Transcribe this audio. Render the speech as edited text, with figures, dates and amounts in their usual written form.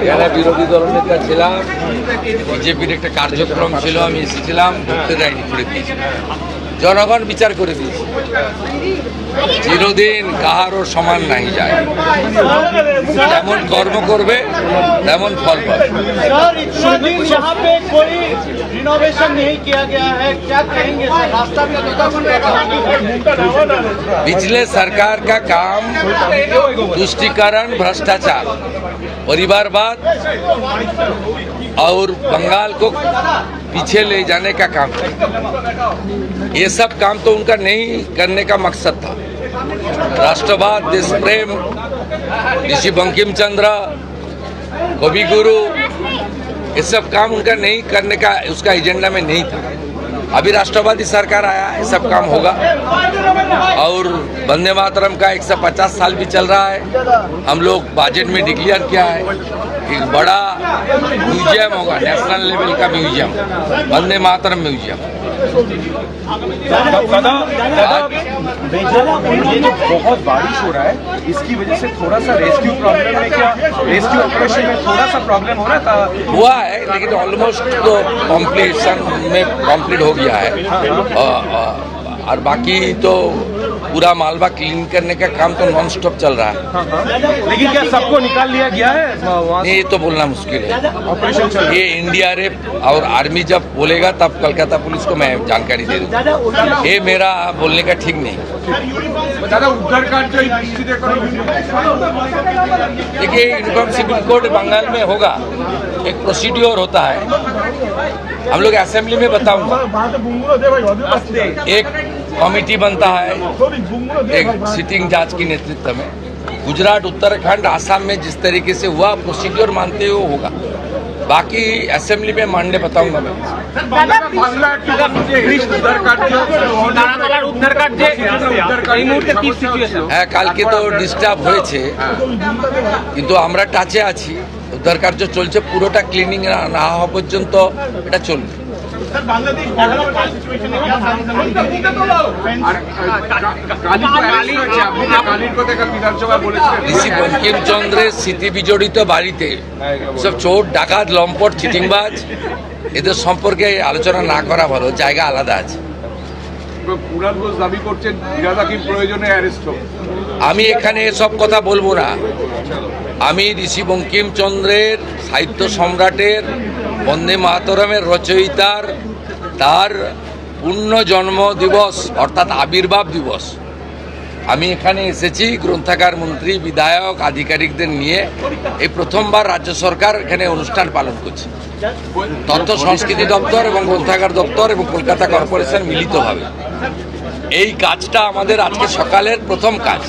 এখানে বিরোধী দলনেতা ছিলাম, বিজেপির একটা কার্যক্রম ছিল, আমি এসেছিলাম, ঢুকতে দেয়নি, করে দিয়েছি। জনগণ বিচার করে দিয়েছে। চিরদিন কাহারও সমান নাই যায়, যেমন কর্ম করবে তেমন ফল পাবে। सर इतना दिन यहाँ पे कोई रिनोवेशन नहीं किया गया है, क्या कहेंगे सर? रास्ता भी पिछले सरकार का काम तुष्टीकरण, भ्रष्टाचार, परिवारवाद और बंगाल को पीछे ले जाने का काम था। ये सब काम तो उनका नहीं करने का मकसद था। राष्ट्रवाद, देश प्रेम, ऋषि बंकिम चंद्र, कवि गुरु, ये सब काम उनका नहीं करने का, उसका एजेंडा में नहीं था। अभी राष्ट्रवादी सरकार आया, ये सब काम होगा। और वंदे मातरम का 150 साल भी चल रहा है। हम लोग बजट में डिक्लेयर किया है एक बड़ा म्यूजियम होगा, नेशनल लेवल का म्यूजियम, वंदे मातरम म्यूजियम। ये जो बहुत बारिश हो रहा है, इसकी वजह से थोड़ा सा रेस्क्यू प्रॉब्लम है क्या? रेस्क्यू ऑपरेशन में थोड़ा सा प्रॉब्लम हो रहा था? हुआ है, लेकिन ऑलमोस्ट तो कंप्लीट हो गया है। और बाकी तो पूरा मालवा क्लीन करने का काम तो नॉन स्टॉप चल रहा है। लेकिन क्या सबको निकाल लिया गया है वहाँ से? नहीं, ये तो बोलना मुश्किल है। ऑपरेशन चल रहा है। ये NDRF और आर्मी जब बोलेगा तब कोलकाता पुलिस को मैं जानकारी दे दूँगा। ये मेरा बोलने का ठीक नहीं। दादा उद्धार कार्य देखिए, यूनिफॉर्म सिविल कोड बंगाल में होगा, एक प्रोसीड्योर होता है। हम लोग असेंबली में बताऊंगा। एक कमेटी बनता है, एक सिटिंग जज की नेतृत्व में। गुजरात, उत्तराखंड, आसाम में जिस तरीके से हुआ प्रोसीड्योर मानते हुए होगा। बाकी असेंबली में मानने बताऊंगा मैं। হ্যাঁ, কালকে তো ডিস্টার্ব হয়েছে, কিন্তু আমরা টাচে আছি। উদ্ধার কার্য চলছে, পুরোটা ক্লিনিং না হওয়া পর্যন্ত এটা চলবে। ঋষি বঙ্কিমচন্দ্রের স্মৃতি বিজড়িত বাড়িতে সব চোর, ডাকাত, লম্পট, চিটিংবাজ, এদের সম্পর্কে আলোচনা না করা ভালো, জায়গা আলাদা আছে। আমি এখানে এসব কথা বলবো না। আমি ঋষি বঙ্কিমচন্দ্রের, সাহিত্য সম্রাটের, বন্দে মাতরমের রচয়িতার, তার পূর্ণ জন্ম দিবস অর্থাৎ আবির্ভাব দিবস, আমি এখানে এসেছি গ্রন্থাগার মন্ত্রী, বিধায়ক, আধিকারিকদের নিয়ে। এই প্রথমবার রাজ্য সরকার এখানে অনুষ্ঠান পালন করছে। তথ্য সংস্কৃতি দপ্তর এবং গ্রন্থাগার দপ্তর এবং কলকাতা কর্পোরেশন মিলিতভাবে এই কাজটা আমাদের আজকে সকালের প্রথম কাজ।